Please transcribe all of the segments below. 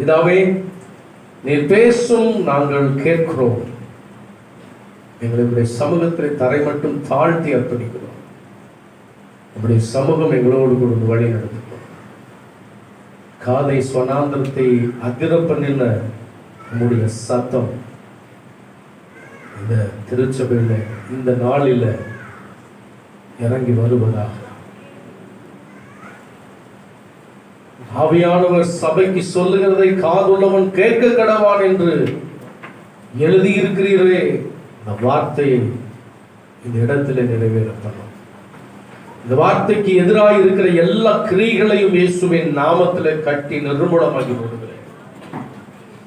பிதாவே, நீர் பேசும் நாங்கள் கேட்கிறோம். எங்களுடைய சமூகத்தை தரை மட்டும் தாழ்த்தி அர்ப்பணிக்கிறோம். நம்முடைய சமூகம் எங்களோடு கூட வழி நடத்துகிறோம். காதை ஸ்வனாந்திரத்தை அதிர பண்ணின நம்முடைய சத்தம் இந்த திருச்சபையில இந்த நாளில் இறங்கி வருவதாக. ஆவியானவர் சபைக்கு சொல்லுகிறதை காதுள்ளவன் கேட்க கடவான் என்று எழுதியிருக்கிறீரே, இந்த வார்த்தையை இந்த இடத்துல நிறைவேறப்படும். இந்த வார்த்தைக்கு எதிராக இருக்கிற எல்லா கிரியைகளையும் இயேசுவின் நாமத்திலே கட்டி நிர்மூலமாகி விடுகிறேன்.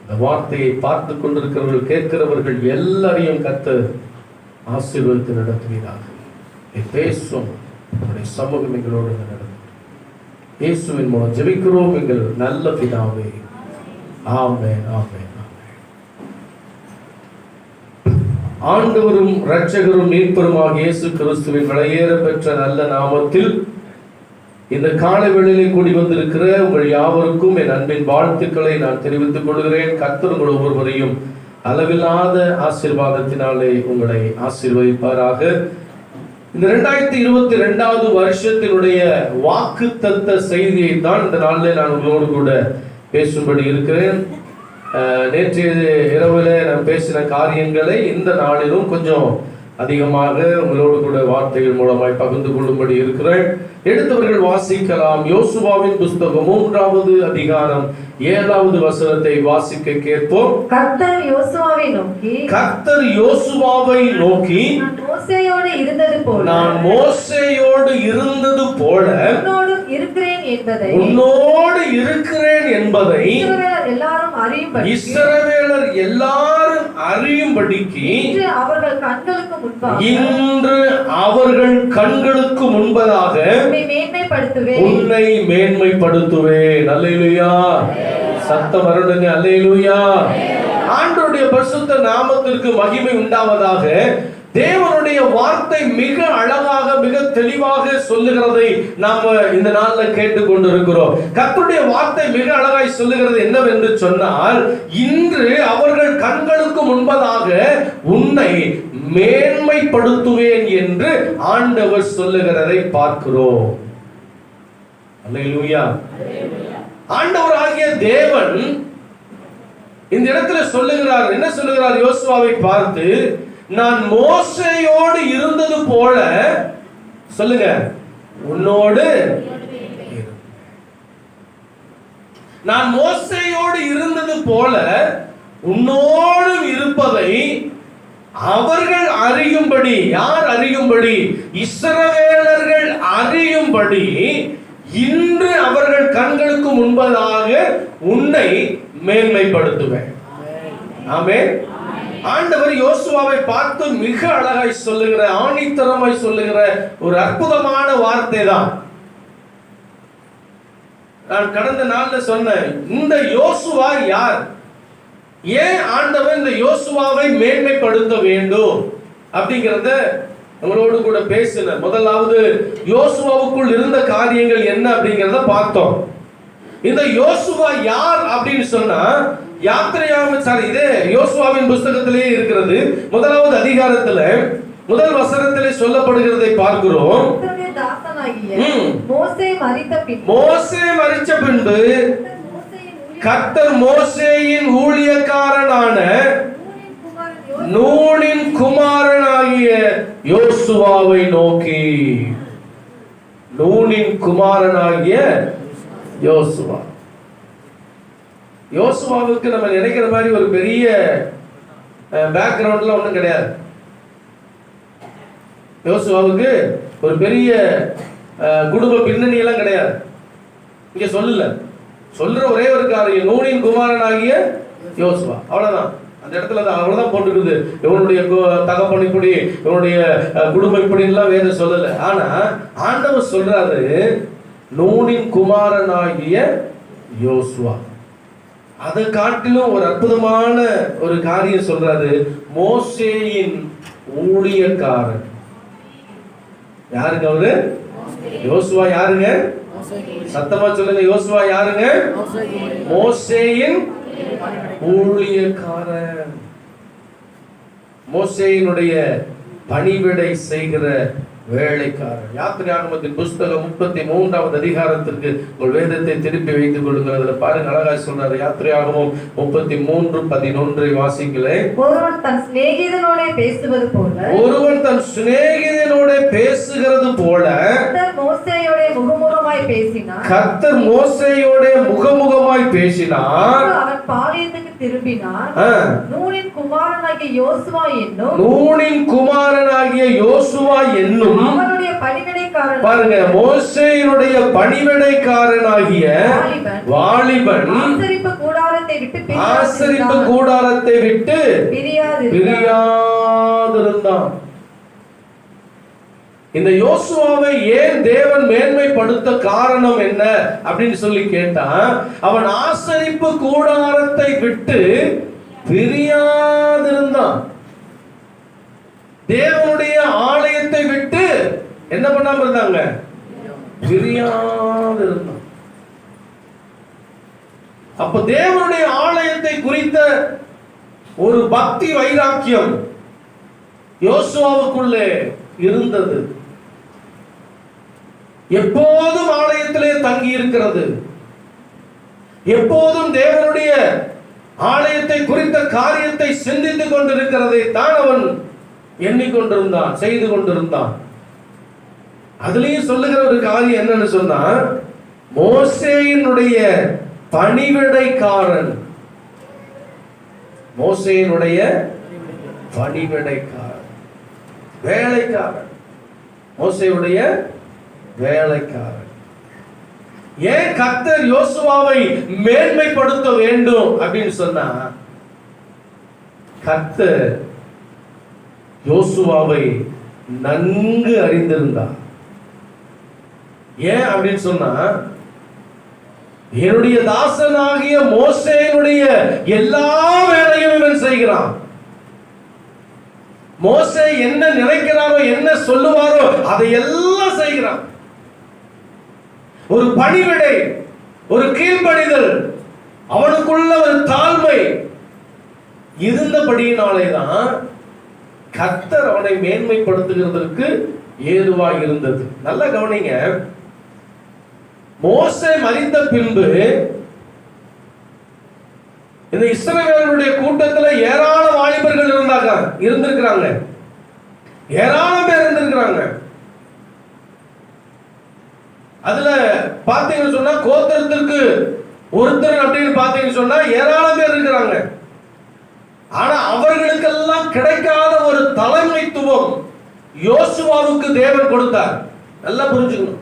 இந்த வார்த்தையை பார்த்து கொண்டிருக்கிறவர்கள், கேட்கிறவர்கள் எல்லாரையும் கர்த்தர் ஆசீர்வதித்து நடத்துவீராக. பேசும் நம்முடைய சமூகம் எங்களோடு நடக்கும். இயேசுவின் மூலம் ஜெபிக்கிறோம் எங்கள் நல்ல பிதாவே. ஆமென், ஆமென், ஆமென். ஆண்டவரும் இரட்சகரும் மீட்பருமாகிய இயேசு கிறிஸ்துவின் விலையேற பெற்ற நல்ல நாமத்தில் இந்த காலை வேளையிலே கூடி வந்திருக்கிற உங்கள் யாவருக்கும் என் அன்பின் வாழ்த்துக்களை நான் தெரிவித்துக் கொள்கிறேன். கர்த்தர் உங்கள் ஒவ்வொருவரையும் அளவில்லாத ஆசீர்வாதத்தினாலே உங்களை ஆசீர்வதிப்பாராக. இந்த 2022 வருஷத்தினுடைய வாக்குத்தத்த செய்தியை தான் இந்த நாளில் நான் உங்களோடு கூட பேசும்படி இருக்கிறேன். நேற்றைய இரவுல நான் பேசின காரியங்களை இந்த நாளிலும் கொஞ்சம் அதிகமாக உங்களோடு கூட வார்த்தைகள் மூலமாய் பகிர்ந்து கொள்ளும்படி இருக்கிறேன். எடுத்தவர்கள் வாசிக்கலாம். யோசுவாவின் புஸ்தகம் 3வது அதிகாரம் 7வது வசனத்தை வாசிக்க கேட்போம். கர்த்தர் யோசுவாவை நோக்கி நான் மோசேயோடு இருந்தது போல உன்னோடு இருக்கிறேன் என்பதை இஸ்ரவேலர் எல்லாரும் அறியும்படிக்கு இன்று அவர்கள் கண்களுக்கு முன்பதாக உன்னை மேன்மைப்படுத்துவேன். அல்லேலூயா. சத்தம் வரணுங்க. அல்லேலூயா. ஆண்டவருடைய பரிசுத்த நாமத்திற்கு மகிமை உண்டாவதாக. தேவனுடைய வார்த்தை மிக அழகாக மிக தெளிவாக சொல்லுகிறதை நாம் இந்த நாளில் கேட்டுக்கொண்டிருக்கிறோம். கர்த்தருடைய வார்த்தை மிக அழகாய் சொல்லுகிறது என்னவென்று சொன்னால், இன்று அவர்கள் கண்களுக்கு முன்பதாக உன்னை மேன்மைப்படுத்துவேன் என்று ஆண்டவர் சொல்லுகிறதை பார்க்கிறோம். அல்லேலூயா. ஆண்டவர் ஆகிய தேவன் இந்த இடத்துல சொல்லுகிறார். என்ன சொல்லுகிறார்? யோசுவாவை பார்த்து, நான் மோசேயோடு இருந்தது போல சொல்லுங்க உன்னோடு, நான் மோசேயோடு இருந்தது போல உன்னோடு இருப்பதை அவர்கள் அறியும்படி. யார் அறியும்படி? இஸ்ரவேலர்கள் அறியும்படி இன்று அவர்கள் கண்களுக்கு முன்பதாக உன்னை மேன்மைப்படுத்துவேன். ஆமென். ஆண்டவர் யோசுவாவை பார்த்து மிக அழகாய் சொல்லுகிற, ஆணித்தரமாய் சொல்லுகிற ஒரு அற்புதமான வார்த்தை தான். நான் கடந்த நாள்ல சொன்னேன், இந்த யோசுவா யார்? ஏன் ஆண்டவர் இந்த யோசுவாவை மேன்மைப்படுத்த வேண்டும் அப்படிங்கறத உங்களோடு கூட பேசின. முதலாவது யோசுவாவுக்குள் இருந்த காரியங்கள் என்ன அப்படிங்கறத பார்த்தோம். இந்த யோசுவா யார் அப்படின்னு சொன்னா, இதே யோசுவாவின் புஸ்தகத்திலே இருக்கிறது. முதலாவது அதிகாரத்துல முதல் வசனத்திலே சொல்லப்படுகிறதை பார்க்கிறோம். மோசே மரித்த பின்பு கர்த்தர் மோசேயின் ஊழியக்காரனான நூனின் குமாரனாகிய யோசுவாவை நோக்கி. நூனின் குமாரனாகிய யோசுவா. யோசுவாவுக்கு நம்ம நினைக்கிற மாதிரி ஒரு பெரிய பேக்ரவுண்ட்ல ஒண்ணும் கிடையாது. யோசுவாவுக்கு ஒரு பெரிய குடும்ப பின்னணி எல்லாம் கிடையாது. இங்க சொல்லல, சொல்ற ஒரே ஒரு காரியம், நூனின் குமாரனாகிய யோசுவா, அவ்வளவுதான். அந்த இடத்துல அவ்வளவுதான் போட்டுருக்குது. இவனுடைய தகப்பன் இப்படி, இவனுடைய குடும்பம் இப்படி எல்லாம் வேற சொல்லல. ஆனா ஆண்டவர் சொல்றாரு, நூனின் குமாரனாகிய யோசுவா. அதை காட்டிலும் ஒரு அற்புதமான ஒரு காரியம் சொல்றாரு, மோசேயின் ஊழியக்காரன். யாருங்க அவரு? யோசுவா யாருங்க? சத்தமா சொல்லுங்க. யோசுவா யாருங்க? மோசேயின் ஊழியக்காரன். மோசேயினுடைய பணிவிடை செய்கிற வேலைக்காரன். யாத்திராகமத்தின் புஸ்தகம் 33வது அதிகாரத்திற்கு உங்கள் வேதத்தை திருப்பி வைத்துக் கொள்ளுங்கள். அதுல பாருங்க, அழகா சொல்றாரு. யாத்திராகமம் 33:11 வாசிங்களே. ஒருவன் தன் சிநேகிதனோட பேசுவது போல பேசுகிறது போல கர்த்தர் மோசேயோட முகமுகமாய் பேசினார். அவன் பாளையத்துக்கு திரும்பினான். நூனின் குமாரனாகிய யோசுவா என்னும் அவனுடைய பணிவிடைக்காரன். பாருங்க, மோசேயினுடைய பணிவிடைக்காரனாகிய வாலிபன் ஆசரிப்பு கூடாரத்தை விட்டு பிரியாதிருந்தான். இந்த யோசுவாவை ஏன் தேவன் மேன்மைப்படுத்த காரணம் என்ன அப்படின்னு சொல்லி கேட்டா, அவன் ஆசரிப்பு கூடாரத்தை விட்டு பிரியாதிருந்தான். தேவனுடைய ஆலயத்தை விட்டு என்ன பண்ணாம இருந்தாங்க? பிரியாதிருந்தான். அப்ப தேவனுடைய ஆலயத்தை குறித்த ஒரு பக்தி வைராக்கியம் யோசுவாவுக்குள்ளே இருந்தது. எப்போதும் ஆலயத்திலே தங்கி இருக்கிறது, எப்போதும் தேவனுடைய ஆலயத்தை குறித்த காரியத்தை சிந்தித்துக் கொண்டிருக்கிறதை தான் அவன் எண்ணிக்கொண்டிருந்தான், செய்து கொண்டிருந்தான். அதுலயும் சொல்லுகிற ஒரு காரியம் என்னன்னு சொன்னா, மோசேயினுடைய பணிவிடைக்காரன். மோசேயினுடைய பணிவிடைக்காரன், வேலைக்காரன். மோசேயுடைய வேலைக்காரன். ஏன் கர்த்தர் யோசுவாவை மேன்மைப்படுத்த வேண்டும் அப்படின்னு சொன்னா, கர்த்தர் யோசுவாவை நன்கு அறிந்திருந்தார். ஏன் அப்படின்னு சொன்னா, என்னுடைய தாசனாகிய மோசேயினுடைய எல்லா வேலையும் இவன் செய்கிறான். மோசே என்ன நினைக்கிறாரோ, என்ன சொல்லுவாரோ அதை எல்லாம் செய்கிறான். ஒரு பணிவிடை, ஒரு கீழ்ப்படிதல், அவனுக்குள்ள ஒரு தாழ்மை இருந்தபடியினாலேதான் கர்த்தர் அவனை மேன்மைப்படுத்துகிறதற்கு ஏதுவாக இருந்தது. நல்ல கவனிங்க. மோசே மரித்த பின்பு இந்த இஸ்ரவேலுடைய கூட்டத்துல ஏராள வாலிபர்கள் இருந்திருக்கிறாங்க, ஏராளம் பேர் இருந்திருக்கிறாங்க. அதுல பாத்தீங்கன்னு சொன்னா, கோத்திரத்திற்கு ஒருத்தர் அப்படின்னு பாத்தீங்கன்னு சொன்னா ஏராளம் பேர் இருக்கிறாங்க. ஆனா அவர்களுக்கெல்லாம் கிடைக்காத ஒரு தலைமைத்துவம் யோசுவாவுக்கு தேவன் கொடுத்தார். நல்லா புரிஞ்சுக்கணும்,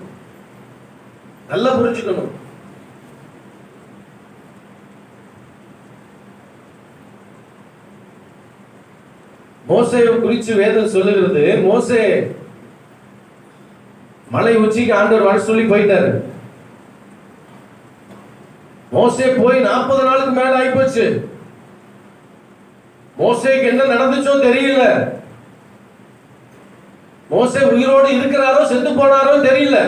நல்லா புரிஞ்சுக்கணும். மோசேயை குறித்து வேதம் சொல்லுகிறது. மோசே மலை உச்சிக்கு ஆண்டவர் வர சொல்லி போயிட்டாரு. மோசே போய் 40 நாளுக்கு மேல ஆயிப்போச்சு. மோசேக்கு என்ன நடந்துச்சோ தெரியல. மோசே உயிரோடு இருக்கிறாரோ செத்து போனாரோ தெரியல.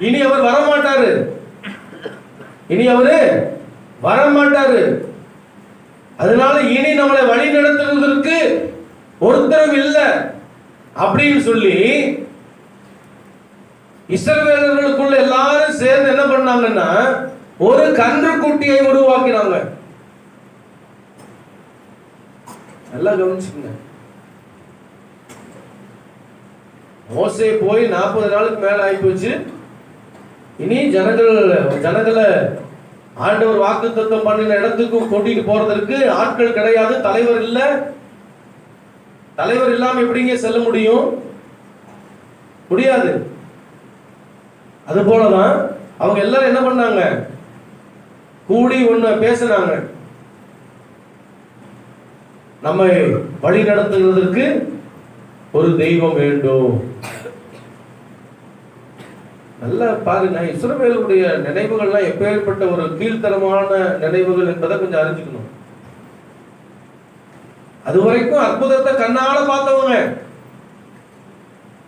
இனி அவர் வரமாட்டாரு, இனி அவரு வரமாட்டாரு. அதனால இனி நம்மளை வழி நடத்துவதற்கு ஒருத்தரும் இல்லை அப்படின்னு சொல்லி இஸ்ரவேலர்களுக்குள்ள எல்லாரும் சேர்ந்து என்ன பண்ணாங்கன்னா, ஒரு கன்றுக்குட்டியை உருவாக்கினாங்க. நல்லா கவனிச்சுங்க. மோசே போய் 40 நாளுக்கு மேல ஆயிப்போச்சு. இனி ஜனங்களை ஆண்டவர் வாக்குத்தத்தம் பண்ணின இடத்துக்கு கூட்டிட்டு போறதற்கு ஆட்கள் கிடையாது, தலைவர் இல்ல. தலைவர் இல்லாம எப்படிங்க செல்ல முடியும்? முடியாது. அது போலதான் அவங்க எல்லாரும் என்ன பண்ணாங்க, கூடி ஒண்ணு பேசினாங்க. நம்மை வழி நடத்துவதற்கு ஒரு தெய்வம் வேண்டும். நல்லா பாருங்க, இஸ்ரவேலுடைய நினைவுகள்லாம் எப்பேற்பட்ட ஒரு கீழ்த்தரமான நினைவுகள் என்பதை கொஞ்சம் அறிஞ்சுக்கணும். அது வரைக்கும் அற்புதத்தை கண்ணால பார்த்தவங்க,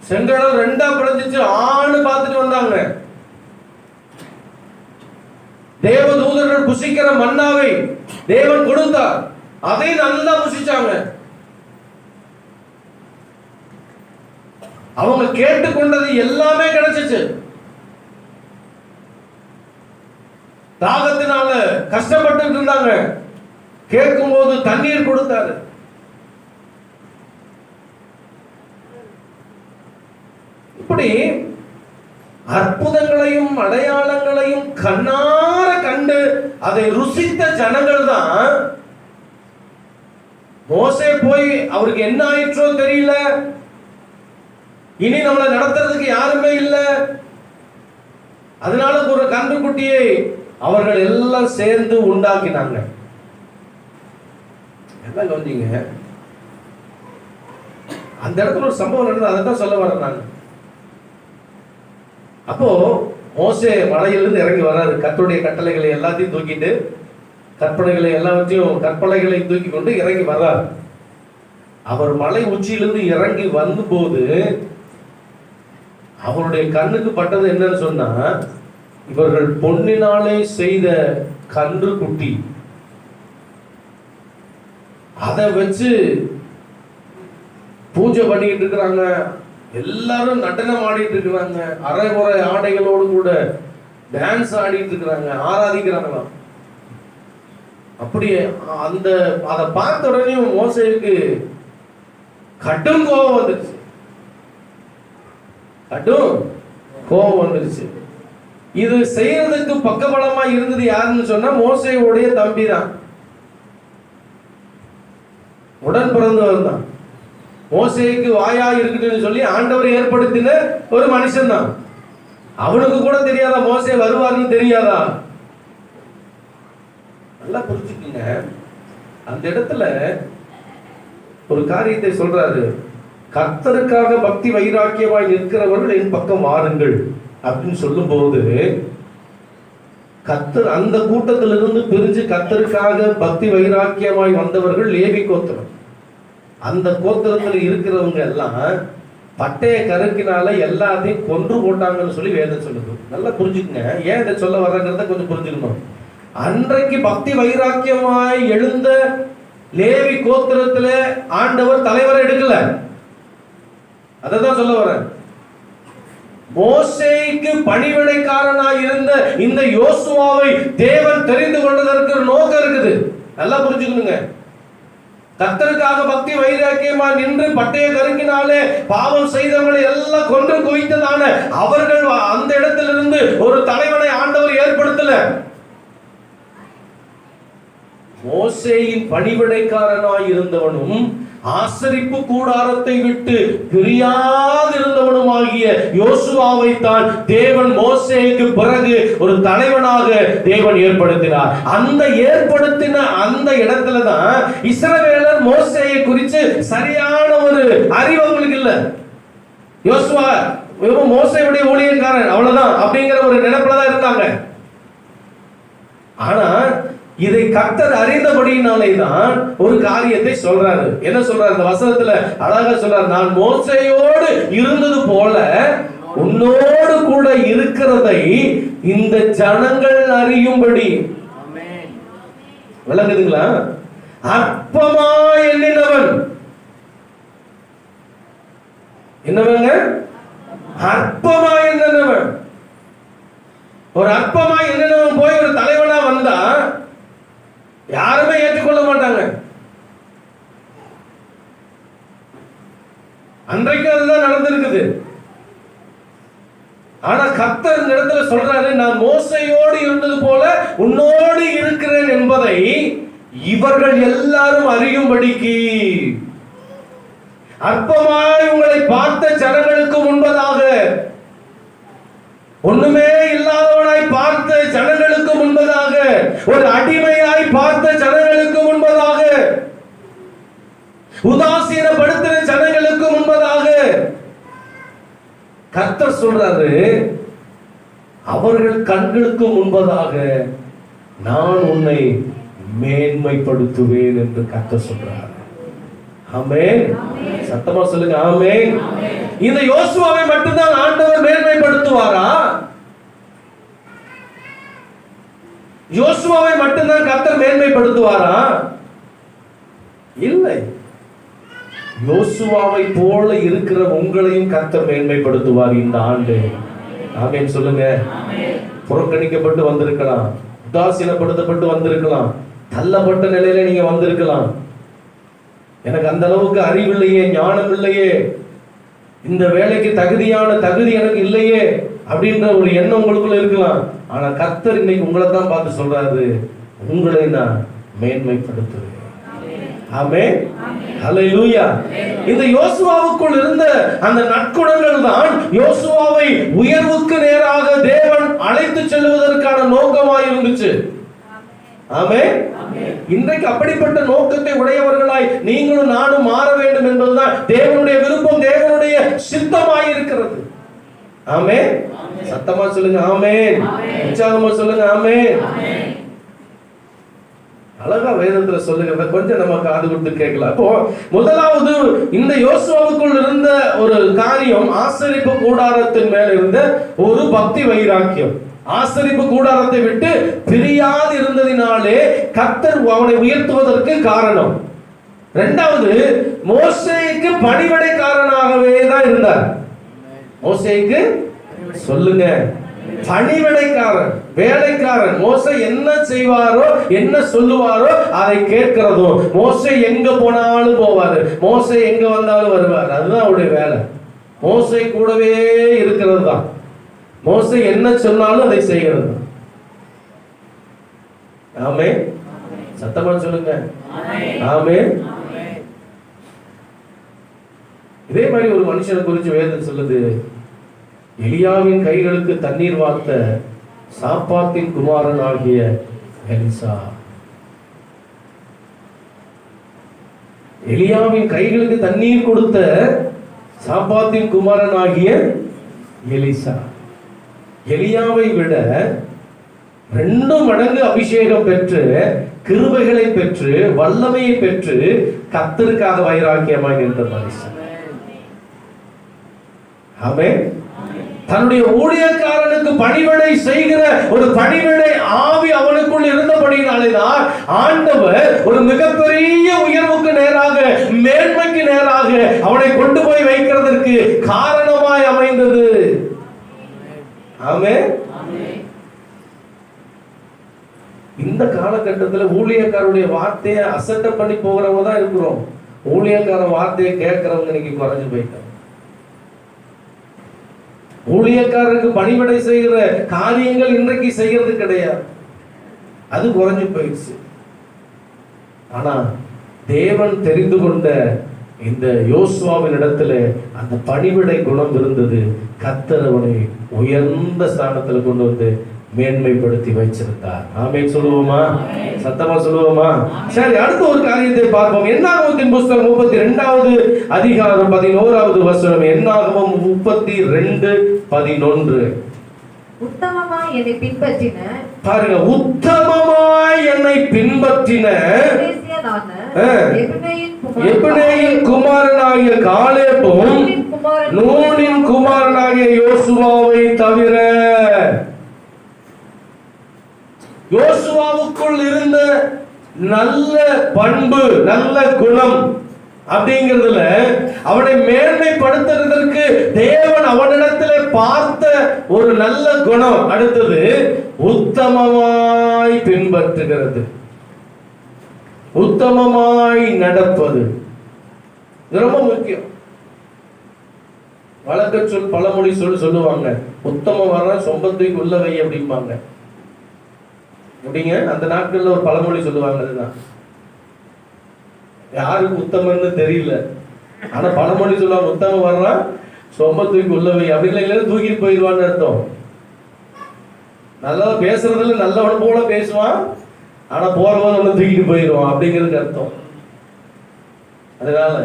செங்கடல் 2ஆ பிளந்துச்சு ஆணு பார்த்துட்டு வந்தாங்க. தேவதூதர்கள் புசிக்கிற மன்னாவை தேவன் கொடுத்தார், அதை நல்லா புசிச்சாங்க. அவங்க கேட்டுக்கொண்டது எல்லாமே கிடைச்சிச்சு. தாகத்தினால கஷ்டப்பட்டு இருந்தாங்க, கேட்கும் போது தண்ணீர் கொடுத்தாரு. இப்படி அற்புதங்களையும் அடையாளங்களையும் கண்ணார கண்டு அதை ருசித்த ஜனங்கள் தான். மோசே போய் அவருக்கு என்ன ஆயிற்றோ தெரியல, இனி நம்மளை நடத்துறதுக்கு யாருமே இல்லை, அதனால ஒரு கன்றுக்குட்டியை அவர்கள் எல்லாம் சேர்ந்து உண்டாக்கினாங்க. எல்லாம் கவனிங்க, அந்த இடத்துல ஒரு சம்பவம் நடந்தது, அதை தான் சொல்ல வரேன் நான். அப்போ மோசே மலையிலிருந்து இறங்கி வராரு, கர்த்தருடைய கட்டளைகளை எல்லாத்தையும் தூக்கிட்டு, கற்பனைகளை எல்லாவற்றையும் கற்பனைகளை தூக்கி கொண்டு இறங்கி வர்றார். அவர் மலை உச்சியிலிருந்து இறங்கி வந்தபோது அவருடைய கண்ணுக்கு பட்டது என்னன்னு சொன்னா, இவர்கள் பொன்னினாலே செய்த கன்று குட்டி, அதை வச்சு பூஜை பண்ணிட்டு இருக்கிறாங்க. எல்லாரும் நடனம் ஆடிட்டு இருக்கிறாங்க, அரைகுறை ஆடைகளோடு கூட டான்ஸ் ஆடிட்டு இருக்கிறாங்க, ஆராதிக்கிறாங்களாம். அப்படியே அந்த அதை பார்த்த உடனே மோசேக்கு கடும் கோபம் வந்துருச்சு, கடும் கோபம் வந்துருச்சு. இது செய்யறதுக்கு பக்கபலமா இருந்தது யாருன்னு சொன்னா மோசேவுடைய தம்பி தான், உடன் பிறந்தவர் தான். மோசேக்கு வாயா இருக்குன்னு சொல்லி ஆண்டவர் ஏற்படுத்தின ஒரு மனுஷன் தான். அவனுக்கு கூட தெரியாதா மோசே வருவார்னு தெரியாதா? நல்லா புரிஞ்சுக்கீங்க. அந்த இடத்துல ஒரு காரியத்தை சொல்றாரு, கர்த்தருக்காக பக்தி வைராக்கியமாய் நிற்கிறவர்கள் என் பக்கம் வாருங்கள் அப்படின்னு சொல்லும் போது, கர்த்தர் அந்த கூட்டத்திலிருந்து பிரிஞ்சு கர்த்தருக்காக பக்தி வைராக்கியமாய் வந்தவர்கள் லேவி கோத்திரம். அந்த கோத்திரத்தில் இருக்கிறவங்க எல்லாம் பட்டைய கருக்கினால எல்லாத்தையும் கொன்று போட்டாங்கன்னு சொல்லி வேதம் சொல்லுது. நல்லா புரிஞ்சுக்கங்க, ஏன் இதை சொல்ல வர்றங்கிறத கொஞ்சம் புரிஞ்சுக்கணும். அன்றைக்கு பக்தி வைராக்கியமாய் எழுந்த லேவி கோத்திரத்துல ஆண்டவர் தலைவரை எடுக்கல, அததான் சொல்ல வரேன். மோசேக்கு பணிவிடைக்காரனாய் இருந்த இந்த யோசுவாவை தேவன் தெரிந்து கொண்டதற்கு நோக்கம் இருக்குது. நல்லா புரிஞ்சுக்கணுங்க. கர்த்தருக்காக பக்தி வைராக்கியமா நின்று பட்டைய கருக்கினாலே பாவம் செய்தவர்களை எல்லாம் கொன்று குவித்ததான அவர்கள் அந்த இடத்திலிருந்து ஒரு தலைவனை ஆண்டவர் ஏற்படுத்தல. மோசேயின் பணிவிடைக்காரனாய் இருந்தவனும் ஆசரிப்பு கூடாரத்தை விட்டு பிரியாதிருந்தவனுமாகிய யோசுவாவை தான் தேவன் மோசேக்கு பிறகு ஒரு தலைவனாக தேவன் ஏற்படுத்தினார். அந்த ஏற்படுத்தின அந்த இடத்துல தான் இஸ்ரவேலர் மோசேயை குறித்து சரியான ஒரு அறிவு அவங்களுக்கு இல்ல. யோசுவா மோசேயுடைய ஊழியக்காரன் அவ்வளவுதான் அப்படிங்கிற ஒரு நினைப்புல தான் இருந்தாங்க. ஆனா இதை கர்த்தர் அறிந்தபடியினாலே தான் ஒரு காரியத்தை சொல்றாரு. என்ன சொல்றாரு இந்த வசனத்துல? அழகா சொல்றாரு, நான் மோசேயோடு இருந்தது போல உன்னோடு கூட இருக்கிறதை இந்த ஜனங்கள் அறியும்படி. விளங்குதுங்களா? அற்பமா எண்ணினவன் என்னவங்க? அற்பமா எண்ணினவன். ஒரு அற்பமா எண்ணினவன் போய் ஒரு தலைவனா வந்தா யாருமே ஏற்றுக்கொள்ள மாட்டாங்க. அன்றைக்கு அதுதான் நடந்திருக்குது. ஆனா கர்த்தர் இந்த இடத்துல சொல்றாரு, நான் மோசையோடு இருந்தது போல உன்னோடு இருக்கிறேன் என்பதை இவர்கள் எல்லாரும் அறியும்படிக்கு. அற்பமாய் உங்களை பார்த்த ஜனங்களுக்கு முன்பதாக, ஒண்ணுமே இல்லாதவனாய் பார்த்த ஜனங்களுக்கு முன்பதாக, ஒரு அடிமையாய் பார்த்த ஜனங்களுக்கு முன்பதாக, உதாசீனப்படுத்தின ஜனங்களுக்கு முன்பதாக கர்த்தர் சொல்றாரு, அவர்கள் கண்களுக்கு முன்பதாக நான் உன்னை மேன்மைப்படுத்துவேன் என்று கர்த்தர் சொல்றார். ஆமென். சத்தமா சொல்லுங்க ஆமென். இந்த யோசுவாவை மட்டும்தான் ஆண்டவர் மேன்மைப்படுத்துவாரா? யோசுவாவை மட்டும்தான் கர்த்தர் மேன்மைப்படுத்துவாரா? இல்லை. யோசுவாவை போல இருக்கிற உங்களையும் கர்த்தர் மேன்மைப்படுத்துவார் இந்த ஆண்டு. ஆமென் சொல்லுங்க. புறக்கணிக்கப்பட்டு வந்திருக்கலாம், உதாசீனப்படுத்தப்பட்டு வந்திருக்கலாம், தள்ளப்பட்ட நிலையில நீங்க வந்திருக்கலாம். எனக்கு அந்த அளவுக்கு அறிவு இல்லையே, ஞானம் இல்லையே, இந்த வேலைக்கு தகுதி எனக்கு இல்லையே அப்படின்ற ஒரு எண்ணம் உங்களுக்குள்ள இருக்கலாம். ஆனா கர்த்தர் இன்னைக்கு உங்களை தான் பார்த்து சொல்றாரு, உங்களை நான் மேன்மைப்படுத்துவேன். ஆமென், ஹல்லேலூயா. இந்த யோசுவாவுக்குள் இருந்த அந்த நற்குணங்கள் தான் யோசுவாவை உயர்வுக்கு நேராக தேவன் அழைத்து செல்வதற்கான நோக்கமாய் இருந்துச்சு. ஆமென். இன்றைக்கு அப்படிப்பட்ட நோக்கத்தை உடையவர்களாய் நீங்களும் நானும் மாற வேண்டும் என்பதுதான் தேவனுடைய விருப்பம், தேவனுடைய சித்தமாய் இருக்கிறது. ஆமென். சத்தமா சொல்லுங்க ஆமென். உற்சாகமா சொல்லுங்க ஆமென். அழகா வேதத்துல சொல்லுகிறத கொஞ்சம் நம்ம காது கொடுத்து கேட்கலாம். அப்போ முதலாவது இந்த யோசுவாவுக்குள் இருந்த ஒரு காரியம், ஆசரிப்பு கூடாரத்தின் மேல இருந்த ஒரு பக்தி வைராக்கியம். ஆசரிப்பு கூடாரத்தை விட்டு பிரியாது இருந்ததினாலே கர்த்தர் அவனை உயர்த்துவதற்கு காரணம். இரண்டாவது, மோசேக்கு பணிவிடைக்காரனாகவே தான் இருந்தார். மோசேக்கு சொல்லுங்க, பணிவிடைக்காரன், வேலைக்காரன். மோசே என்ன செய்வாரோ, என்ன சொல்லுவாரோ அதை கேட்கிறதும். மோசே எங்க போனாலும் போவாரு, மோசே எங்க வந்தாலும் வருவார். அதுதான் அவருடைய வேலை. மோசே கூடவே இருக்கிறது தான். மோசே என்ன சொன்னாலும் அதை செய்கிறது. ஆமென். சத்தமா சொல்லுங்க ஆமென். இதே மாதிரி ஒரு மனுஷனை குறித்து வேதம் சொல்லுது, எலியாவின் கைகளுக்கு தண்ணீர் வார்த்த சாப்பாத்தின் குமாரன் ஆகிய எலிசா. எலியாவின் கைகளுக்கு தண்ணீர் கொடுத்த சாப்பாத்தின் குமாரன் ஆகிய எலிசா. எலியாவை விட 2 மடங்கு அபிஷேகம் பெற்று, கிருபைகளை பெற்று, வல்லமையை பெற்று, கர்த்தருக்காக வைராக்கியமாய் நின்ற மனுஷன். ஆமென். தன்னுடைய ஊழியக்காரனுக்கு பணிவிடை செய்கிற ஒரு பணிவிடை ஆவி அவனுக்குள் இருந்தபடியினாலேதான் ஆண்டவர் ஒரு மிகப்பெரிய உயர்வுக்கு நேராக, மேன்மைக்கு நேராக அவனை கொண்டு போய் வைக்கிறதற்கு காரணமாய் அமைந்தது. ஆமென். இந்த காலகட்டத்தில் ஊழியக்காரருடைய வார்த்தையை அசட்டை பண்ணி போகிறவங்க தான் இருக்கிறோம். ஊழியக்கார வார்த்தையை கேட்கிறவங்க இன்னைக்கு குறைஞ்சு போயிட்டாங்க. ஊழியக்காரருக்கு பணிவிடை செய்கிற காரியங்கள் இன்றைக்கு செய்யறது கிடையாது, அது குறைஞ்சு போயிடுச்சு. ஆனா தேவன் தெரிந்து கொண்ட இந்த யோசுவாவின் இடத்துல அந்த பணிவிடை குணம் இருந்தது. கர்த்தர் அவனை உயர்ந்த ஸ்தானத்துல கொண்டு வந்து மேன்மைப்படுத்தி வச்சிருந்தார். ஆமென் சொல்லுவோமா? சத்தமா சொல்லுவோமா? சரி, அடுத்த ஒரு காரியத்தை பார்ப்போம். என்னாகமத்தின் புஸ்தகம் 32வது அதிகாரம் 11வது வசனம். என்னாகமம் 32:11. உத்தமமாய் என்னை பின்பற்றின, பாருங்க, உத்தமமாய் என்னை பின்பற்றின எபினேயின் குமாரனாகிய காலேபும் நூனின் குமாரனாகிய யோசுவாவை தவிர. யோசுவாவுக்குள் இருந்த நல்ல பண்பு, நல்ல குணம் அப்படிங்கிறதுல அவனை மேன்மைப்படுத்துறதற்கு தேவன் அவனிடத்தில் பார்த்த ஒரு நல்ல குணம் அடுத்தது உத்தமமாய் பின்பற்றுகிறது, உத்தமமாய் நடப்பது. இது ரொம்ப முக்கியம். வழக்க சொல், பழமொழி சொல்லுவாங்க, உத்தமம் வர சொம்பத்துக்கு உள்ள வை அப்படிம்பாங்க. அப்படிங்க அந்த நாட்கள்ல ஒரு பழமொழி சொல்லுவாங்க. அதுதான் யாருக்கு உத்தமன்னு தெரியல, ஆனா பழமொழி சொல்லுவாங்க, உத்தமம் வர்றான் சொம்ப தூக்கி உள்ளவை அப்படின்னு இல்லை, தூக்கிட்டு போயிடுவான்னு அர்த்தம். நல்லா பேசுறதுல நல்லவன் போல பேசுவான், ஆனா போறவன் ஒண்ணு தூக்கிட்டு போயிடுவான் அப்படிங்கிறது அர்த்தம். அதனால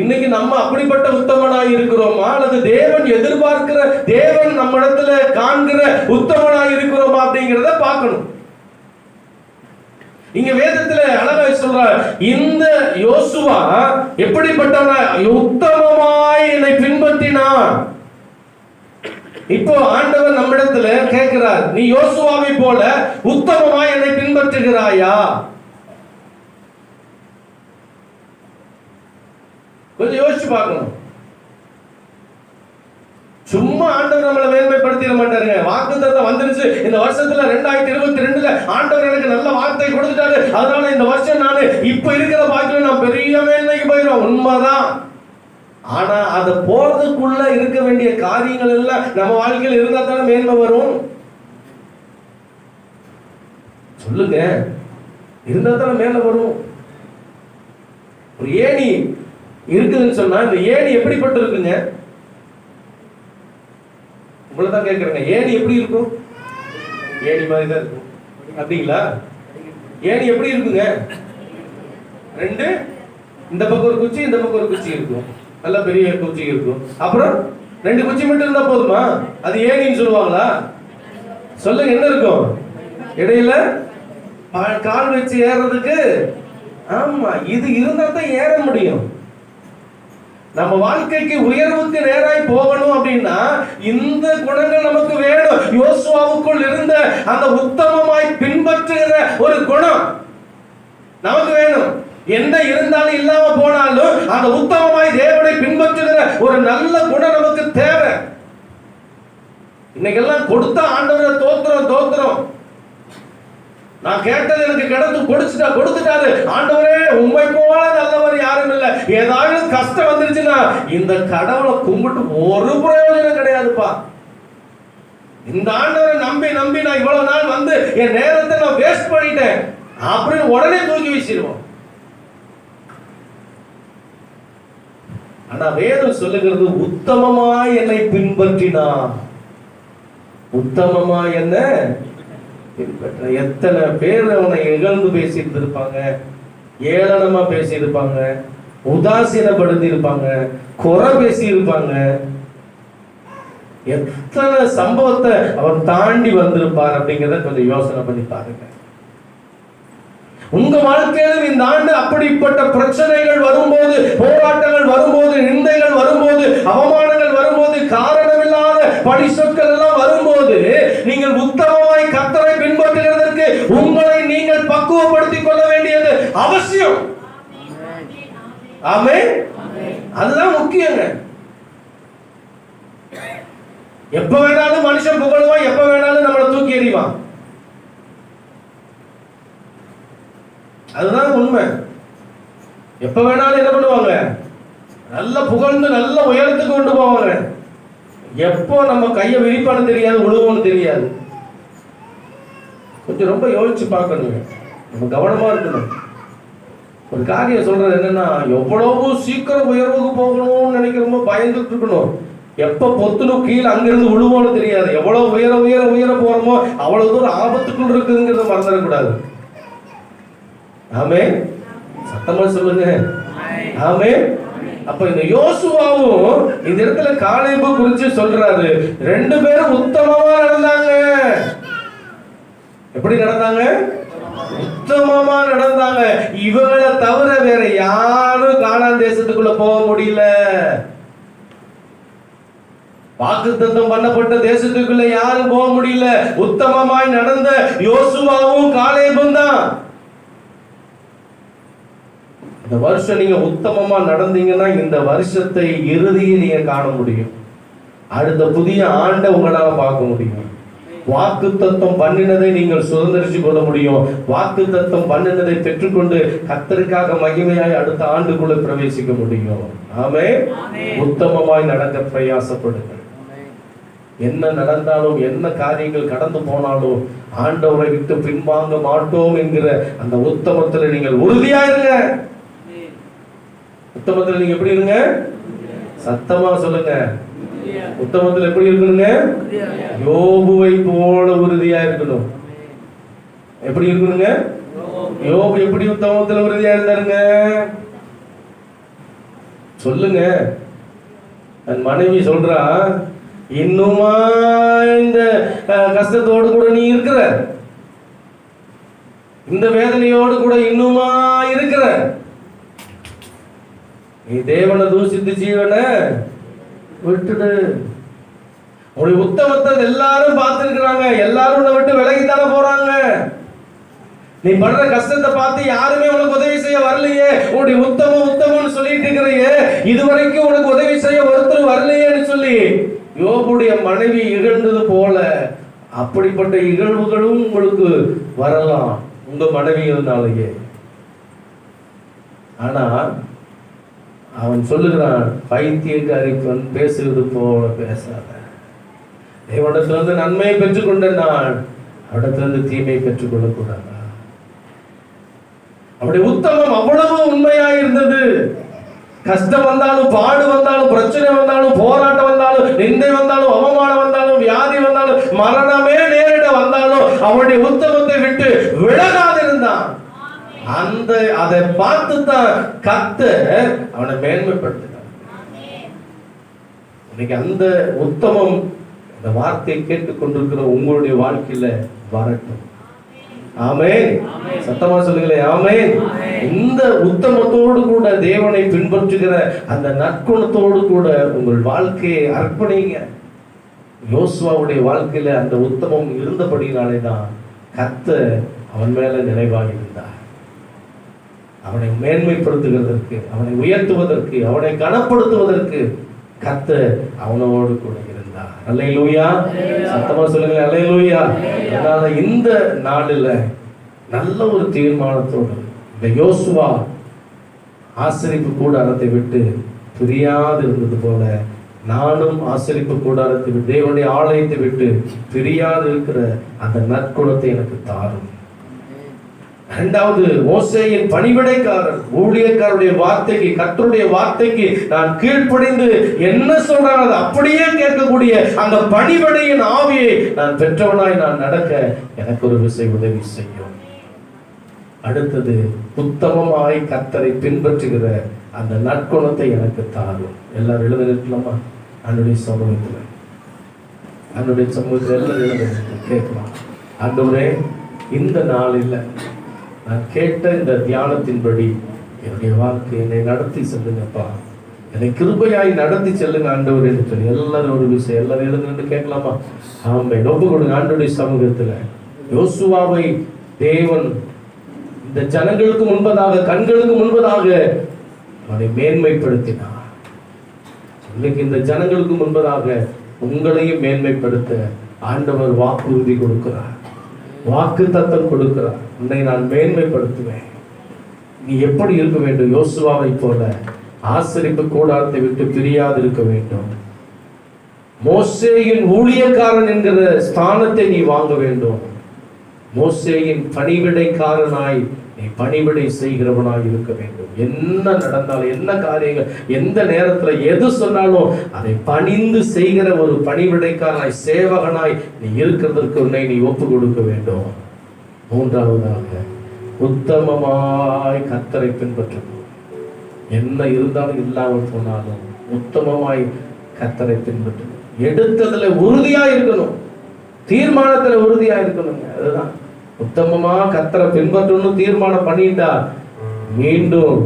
இன்னைக்கு நம்ம அப்படிப்பட்ட உத்தமனாய் இருக்கிறோமா, அல்லது தேவன் எதிர்பார்க்கிற, தேவன் நம்ம இடத்துல காண்கிற உத்தமனாய் இருக்கிறோமா அப்படிங்கிறத பார்க்கணும். இங்க வேதத்துல அழகா சொல்றார், இந்த யோசுவா எப்படிப்பட்டவனா, உத்தமமாய் என்னை பின்பற்றினான். இப்போ ஆண்டவர் நம்மிடத்துல கேட்கிறார், நீ யோசுவாவை போல உத்தமமா என்னை பின்பற்றுகிறாயா? கொஞ்சம் யோசிச்சு பார்க்கணும். சும்மா ஆண்டவர் நம்மளை மேன்மைப்படுத்திட மாட்டாருங்க. வாக்குத்தத்தம் வந்துருச்சு, இந்த வருஷத்துல 2022 ஆண்டவர் எனக்கு நல்ல வார்த்தை கொடுத்துட்டாரு, அதனால இந்த வருஷம் நான் இப்ப இருக்கிற பாக்கியம் நான் பெரிய மேன்மைக்கு போயிடும். உண்மைதான். ஆனா அது போறதுக்குள்ள இருக்க வேண்டிய காரியங்கள் எல்லாம் நம்ம வாழ்க்கையில் இருந்தா தானே மேன்மை வரும். சொல்லுங்க, இருந்தா தானே மேல வரும். ஒரு ஏணி இருக்குதுன்னு சொன்னா இந்த ஏணி எப்படிப்பட்டு இருக்குங்க? உங்களை தான் கேட்கறேங்க, ஏணி எப்படி இருக்கும்? ஏணி மாதிரி தான் இருக்கும். அப்படிங்களா? ஏணி எப்படி இருக்குங்க? ரெண்டு, இந்த பக்கம் ஒரு குச்சி, இந்த பக்கம் ஒரு குச்சி இருக்கும். நல்ல பெரிய குச்சி இருக்கும். அப்புறம் 2 குச்சி மட்டும் இருந்தா போதுமா? அது ஏணின்னு சொல்லுவாங்களா? சொல்லுங்க, என்ன இருக்கும் இடையில? கால் வச்சு ஏறதுக்கு. ஆமா, இது இருந்தா தான் ஏற முடியும். நம்ம வாழ்க்கைக்கு உயர்வுக்கு நேராய் போகணும் அப்படின்னா இந்த குணங்கள் நமக்கு வேணும். யோசுவாவுக்குள் இருந்த அந்த உத்தமமாய் பின்பற்றுகிற ஒரு குணம் நமக்கு வேணும். என்ன இருந்தாலும் இல்லாம போனாலும் அந்த உத்தமமாய் தேவனை பின்பற்றுகிற ஒரு நல்ல குணம் நமக்கு தேவை. இன்னைக்கெல்லாம் கொடுத்த ஆண்டவரை தோத்திரம் தோத்திரம். நான் கேட்டது எனக்கு கொடுத்துட்டாரு ஆண்டவரே, உண்மை போல நல்லவர் யாரும் இல்லை. ஏதாவது கஷ்டம் வந்துருச்சுன்னா இந்த கடவுளை கும்பிட்டு ஒரு பிரயோஜனம் கிடையாதுப்பா. இந்த ஆண்டவரை நம்பி நம்பி நான் இவ்வளவு நாள் வந்து என் நேரத்தை நான் வேஸ்ட் பண்ணிட்டேன் அப்படின்னு உடனே தூக்கி வீசிடுவோம். ஆனா வேதம் சொல்லுகிறது, உத்தமமா என்னை பின்பற்றினா. உத்தமமா என்ன பின்பற்ற. எத்தனை பேர் அவனை இகழ்ந்து பேசியிருந்திருப்பாங்க, ஏளனமா பேசியிருப்பாங்க, உதாசீனப்படுத்தி இருப்பாங்க, குறை பேசி இருப்பாங்க. எத்தனை சம்பவத்தை அவன் தாண்டி வந்திருப்பார் அப்படிங்கிறத கொஞ்சம் யோசனை பண்ணி பாருங்க. உங்க வாழ்க்கையிலும் இந்த ஆண்டு அப்படிப்பட்ட பிரச்சனைகள் வரும்போது, போராட்டங்கள் வரும்போது, நிந்தைகள் வரும்போது, அவமானங்கள் வரும்போது, காரணமில்லாத பழி சொற்கள் எல்லாம் வரும்போது, நீங்கள் உத்தமமாய் கர்த்தரை பின்பற்றுகிறதற்கு உங்களை நீங்கள் பக்குவப்படுத்திக் கொள்ள வேண்டியது அவசியம். ஆமென். அதுதான் முக்கியங்க. எப்ப வேணாலும் மனுஷன் புகழுவான், எப்ப வேணாலும் நம்மளை தூக்கி எறிவான். அதுதான் உண்மை. எப்ப வேணாலும் என்ன பண்ணுவாங்க? நல்ல புகழ்ந்து நல்ல உயரத்துக்கு கொண்டு போவாங்க. எப்போ நம்ம கையை விரிப்பான்னு தெரியாது, உழுவோன்னு தெரியாது. கொஞ்சம் ரொம்ப யோசிச்சு பார்க்கணுங்க. நம்ம கவனமா இருக்கணும். ஒரு காரியம் சொல்றது என்னன்னா, எவ்வளவு சீக்கிரம் உயர்வுக்கு போகணும்னு நினைக்கிறோமோ பயந்துட்டு இருக்கணும். எப்ப பொத்துணும் கீழே அங்கிருந்து விழுவோன்னு தெரியாது. எவ்வளவு உயர உயர உயர போறோமோ அவ்வளவு தூரம் ஆபத்துக்குள் இருக்குங்கிறத மறந்துடக்கூடாது. ஆமென். சத்தமா சொல்லுங்க. ஆமென். அப்ப இந்த யோசுவாவும் இந்த இடத்துல காலேபு குறித்து சொல்றாரு. 2 பேரும் உத்தமமா நடந்தாங்க. எப்படி நடந்தாங்க? உத்தமமா நடந்தாங்க. இவங்களை தவிர வேற யாரும் கானான் தேசத்துக்குள்ள போக முடியல. வாக்குத்தத்தம் பண்ணப்பட்ட தேசத்துக்குள்ள யாரும் போக முடியல. உத்தமமாய் நடந்த யோசுவாவும் காலேபும் தான். இந்த வருஷம் நீங்க உத்தமமா நடந்தீங்கன்னா இந்த வருஷத்தை இறுதியில் நீங்க காண முடியும். அடுத்த புதிய ஆண்டை உங்களால பார்க்க முடியும். வாக்குத்தத்தம் பண்ணினதை நீங்கள் சுதந்திரிச்சு கொள்ள முடியும். வாக்குத்தத்தம் பண்ணினதை பெற்றுக்கொண்டு கர்த்தருக்காக மகிமையாய் அடுத்த ஆண்டுக்குள்ள பிரவேசிக்க முடியும். ஆமென். உத்தமமாய் நடக்க பிரயாசப்படுங்கள். என்ன நடந்தாலும், என்ன காரியங்கள் கடந்து போனாலும் ஆண்டவரை விட்டு பின்வாங்க மாட்டோம் என்கிற அந்த உத்தமத்துல நீங்கள் உறுதியா இருங்க. உத்தமத்துல நீங்க எப்படி இருங்க? சத்தமா சொல்லுங்க. உத்தமத்துல எப்படி இருக்கணுங்க? யோபுவை போல உறுதியா இருக்கணும். எப்படி இருக்கணுங்க? யோபு எப்படி உத்தமத்துல உறுதியா இருந்தாருங்க? சொல்லுங்க. என் மனைவி சொல்றா, இன்னுமா இந்த கஷ்டத்தோடு கூட நீ இருக்கிற, இந்த வேதனையோடு கூட இன்னுமா இருக்கிற, நீ தேவனை தூசித்து ஜீவனை விட்டுடு. உன்னுடைய உத்தமத்தை எல்லாரும் பார்த்திருக்கிறாங்க. எல்லாரும் உன்னை விட்டு விலகித்தானே போறாங்க. நீ படுற கஷ்டத்தை பார்த்து யாருமே உனக்கு உதவி செய்ய வரலையே. உன்னுடைய உத்தமம்னு சொல்லிட்டு இருக்கிறையே, இதுவரைக்கும் உனக்கு உதவி செய்ய ஒருத்தர் வரலையேன்னு சொல்லி யோபுடைய மனைவி இகழ்ந்தது போல அப்படிப்பட்ட இகழ்வுகளும் உங்களுக்கு வரலாம் உங்க மனைவிகள்னாலேயே. ஆனா அவன் சொல்லுகிறான், பைத்தியக்காரி பேசுவது போல பேசாத. தேவனிடத்திலிருந்து நன்மையை பெற்றுக்கொண்ட நான் அவனிடத்திலிருந்து தீமையை பெற்றுக்கொள்ளக்கூடாதா? அவருடைய உத்தமம் அவ்வளவு உண்மையா இருந்தது. கஷ்டம் வந்தாலும், பாடு வந்தாலும், பிரச்சனை வந்தாலும், போராட்டம் வந்தாலும், நிந்தை வந்தாலும், அவமானம் வந்தாலும், வியாதி வந்தாலும், மரணமே நேரிட வந்தாலும் அவருடைய உத்தமத்தை விட்டு விலகாதிருந்தான். அதை பார்த்து தான் கர்த்தர் அவனை மேன்மைப்படுத்தினார். இன்னைக்கு அந்த உத்தமம் இந்த வார்த்தையை கேட்டுக்கொண்டிருக்கிற உங்களுடைய வாழ்க்கையில வரட்டும். ஆமென். சத்தமா சொல்லுங்களேன். ஆமென். இந்த உத்தமத்தோடு கூட தேவனை பின்பற்றுகிற அந்த நற்குணத்தோடு கூட உங்கள் வாழ்க்கையை அர்ப்பணிங்க. யோசுவாவுடைய வாழ்க்கையில அந்த உத்தமம் இருந்தபடினாலே தான் கர்த்தர் அவன் மேல நினைவாக இருந்தார். அவனை மேன்மைப்படுத்துவதற்கு, அவனை உயர்த்துவதற்கு, அவனை கனப்படுத்துவதற்கு கர்த்தர் அவனோடு கூட இருந்தார். அல்லேலூயா. சத்தமா சொல்லுங்க. அல்லேலூயா. அதனால இந்த நாளில் நல்ல ஒரு தீர்மானத்தோடு இந்த யோசுவா ஆசரிப்பு கூடாரத்தை விட்டு பிரியாது இருந்தது போல நானும் ஆசரிப்பு கூடாரத்தை விட்டு, தேவனுடைய ஆலயத்தை விட்டு பிரியாது இருக்கிற அந்த நற்குணத்தை எனக்கு தாரும். இரண்டாவது, மோசேயின் பணிவிடைக்காரர், ஊழியக்காரருடைய வார்த்தைக்கு, கர்த்தருடைய வார்த்தைக்கு நான் கீழ்ப்படிந்து என்ன சொல்றாங்க அப்படியே கேட்கக்கூடிய அந்த பணிவிடையின் ஆவியை நான் பெற்றவனாய் நான் நடக்க எனக்கு ஒரு விசை உதவி செய்யும். அடுத்தது, உத்தமமாய் கர்த்தரை பின்பற்றுகிற அந்த நற்குணத்தை எனக்கு தாரும். எல்லாரும் எழுத நிற்கலாமா? என்னுடைய சமூகத்தில் எல்லாரும் எழுத கேட்கலாம். ஆண்டவரே, இந்த நாளில் நான் கேட்ட இந்த தியானத்தின்படி என்னுடைய வாழ்க்கை என்னை நடத்தி செல்லுங்கப்பா, என்னை கிருபையாய் நடத்தி செல்லுங்க ஆண்டவர் என்று சொல்லி எல்லாரும் ஒரு விஷயம் எல்லாரும் எழுந்து கேட்கலாமா? ஆமென். ஒப்பு கொடுங்க ஆண்டவருடைய சமூகத்தில். யோசுவாவை தேவன் இந்த ஜனங்களுக்கு முன்பதாக, கண்களுக்கு முன்பதாக அவனை மேன்மைப்படுத்தினார். இன்னைக்கு இந்த ஜனங்களுக்கு முன்பதாக உங்களையும் மேன்மைப்படுத்த ஆண்டவர் வாக்குறுதி கொடுக்கிறார், வாக்கு தத்தம் கொடுக்கிறார். உன்னை நான் மேன்மைப்படுத்துவேன். நீ எப்படி இருக்க வேண்டும்? யோசுவாவை போல ஆசரிப்பு கூடாரத்தை விட்டு பிரியாது இருக்க வேண்டும். மோசேயின் ஊழியக்காரன் என்கிற ஸ்தானத்தை நீ வாங்க வேண்டும். மோசேயின் பணிவிடைக்காரனாய் நீ பணிவிடை செய்கிறவனாய் இருக்க வேண்டும். என்ன நடந்தாலும், என்ன காரியங்கள், எந்த நேரத்துல எது சொன்னாலும் அதை பணிந்து செய்கிற ஒரு பணிவிடைக்காரனாய், சேவகனாய் நீ இருக்கிறதற்கு உன்னை நீ ஒப்பு கொடுக்க வேண்டும். மூன்றாவதாக, உத்தமமாய் கர்த்தரை பின்பற்றணும். என்ன இருந்தாலும் இல்லாமல் போனாலும் உத்தமமாய் கர்த்தரை பின்பற்றணும். எடுத்ததுல உறுதியா இருக்கணும், தீர்மானத்துல உறுதியா இருக்கணுங்க. அதுதான் உத்தமமா கர்த்தரை பின்பற்றணும் தீர்மானம் பண்ணிட்டா மீண்டும்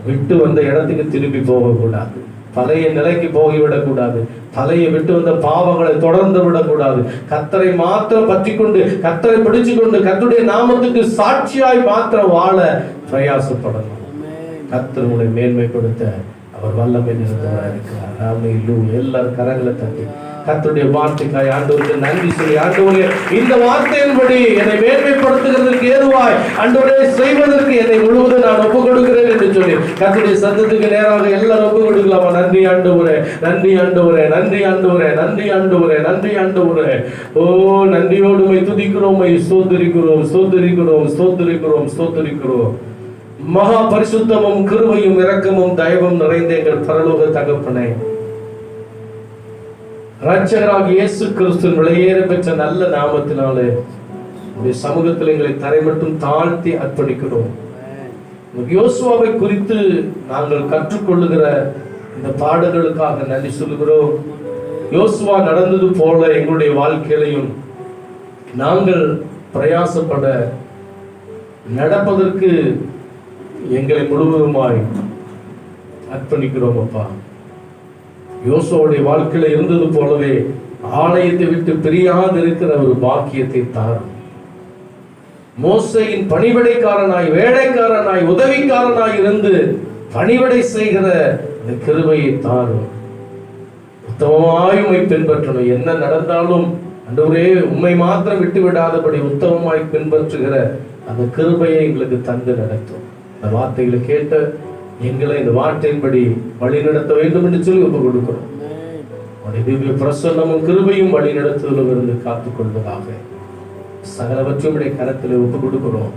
விட்டு வந்த இடத்துக்கு திரும்பி போகக்கூடாது, பழைய நிலைக்கு போய்விடக்கூடாது, பழைய விட்டு வந்த பாவங்களை தொடர்ந்து விடக்கூடாது. கர்த்தரை மாத்திரம் பற்றி கொண்டு, கர்த்தரை பிடிச்சு கொண்டு, கர்த்தருடைய நாமத்துக்கு சாட்சியாய் மாத்திரம் வாழ பிரயாசப்படணும். கர்த்தருடைய மேன்மைப்படுத்த அவர் வல்லமை நிறைந்தவராக இருக்கிறார். ஆமென். எல்லாரும் கரங்களை தட்டி கர்த்தருடைய வார்த்தைக்காய் ஆண்டவருக்கு நன்றி சொல்லி, ஆண்டவரே இந்த வார்த்தையின்படி என்னை மேன்மைப்படுத்துகிறதற்கு ஏதுவாய் ஆண்டவரே செய்வதற்கு என்னை முழுவதும் நான் ஒப்புக் கொடுக்கிறேன் என்று சொல்லி கர்த்தருடைய சத்தத்துக்கு நேராக எல்லாரும் ஒப்புக் கொடுக்கலாமா? நன்றி ஆண்டவரே, நன்றி ஆண்டவரே, நன்றி ஆண்டவரே, நன்றி ஆண்டவரே, நன்றி ஆண்டவரே. ஓ, நன்றியோடு உம்மை துதிக்கிறோம், உம்மை ஸ்தோத்திரிக்கிறோம், ஸ்தோத்திரிக்கிறோம், ஸ்தோத்திரிக்கிறோம், ஸ்தோத்திரிக்கிறோம். மகா பரிசுத்தமும் கிருபையும் இரக்கமும் தயவும் நிறைந்த எங்கள் பரலோக தகப்பனே, இரட்சகராகிய இயேசு கிறிஸ்துவின் விலையேற பெற்ற நல்ல நாமத்தினாலே உடைய சமூகத்தில் எங்களை தரை மட்டும் தாழ்த்தி அர்ப்பணிக்கிறோம். யோசுவாவை குறித்து நாங்கள் கற்றுக்கொள்ளுகிற இந்த பாடங்களுக்காக நன்றி சொல்லுகிறோம். யோசுவா நடந்தது போல எங்களுடைய வாழ்க்கையிலையும் நாங்கள் பிரயாசப்பட நடப்பதற்கு எங்களை முழுவதுமாய் அர்ப்பணிக்கிறோம் அப்பா. யோசுவாவுடைய வாழ்க்கையில இருந்தது போலவே ஆலயத்தை விட்டு பிரியாது இருக்கிற ஒரு பாக்கியத்தை தாரும். மோசேயின் பணிவிடைக்காரனாய், வேலைக்காரனாய், உதவிக்காரனாய் இருந்து பணிவிடை செய்கிற அந்த கிருபையை தாரும். உத்தமமாய் உம்மை பின்பற்றணும். என்ன நடந்தாலும் ஆண்டவரே உம்மை மாத்திரம் விட்டு விடாதபடி உத்தமமாய் பின்பற்றுகிற அந்த கிருபையை எங்களுக்கு தந்து நடத்தும். இந்த வார்த்தைகளை கேட்ட எங்களை இந்த வார்த்தையின்படி வழி நடத்த வேண்டும் என்று சொல்லி ஒப்பு கொடுக்கிறோம். திவ்ய பிரசன்னமும் கிருபையும் வழி நடத்துவதிலும் இருந்து காத்துக் கொள்வதாக சகலவற்றும் கரத்தில் ஒப்பு கொடுக்கிறோம்.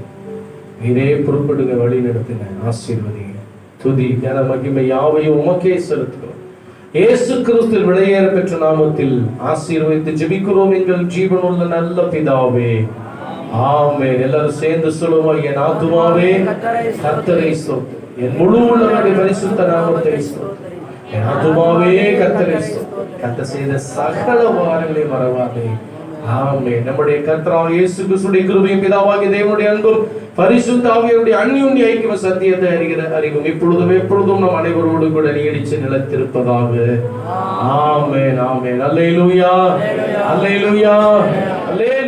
நீரே பொறுப்படுங்க, வழி நடத்துங்க, ஆசீர்வதிங்க. துதி கன மகிமை யாவையும் உமக்கே செலுத்துகிறோம். இயேசு கிறிஸ்துவின் விலையேற பெற்ற நாமத்தில் ஆசீர்வதித்து ஜெபிக்கிறோம் எங்கள் ஜீவனுள்ள நல்ல பிதாவே, ஆமென். எல்லாரும் சேர்ந்து சொல்லுவோம். என் ஆத்துமாவே கர்த்தரை ஸ்தோத்திரி, என் முழு உள்ளவருடைய பரிசுத்த நாமத்தை ஸ்தோத்திரி. என் ஆத்துமாவே கர்த்தரை ஸ்தோத்திரி, கர்த்தர் செய்த சகல உபகாரங்களை மறவாதே. ஆமென். நம்முடைய கர்த்தராகிய இயேசு கிறிஸ்துவின் கிருபையும் பிதாவாகிய தேவனுடைய அன்பும் பரிசுத்த ஆவியாருடைய அந்யோன்ய ஐக்கிய சத்தியத்தை அறிகிற அறிவும் இப்பொழுதும் எப்பொழுதும் நம் அனைவரோடு கூட நீடிச்சு நிலைத்திருப்பதாக. ஆமென், ஆமென். அல்லேலூயா, அல்லேலூயா, அல்லேலூயா.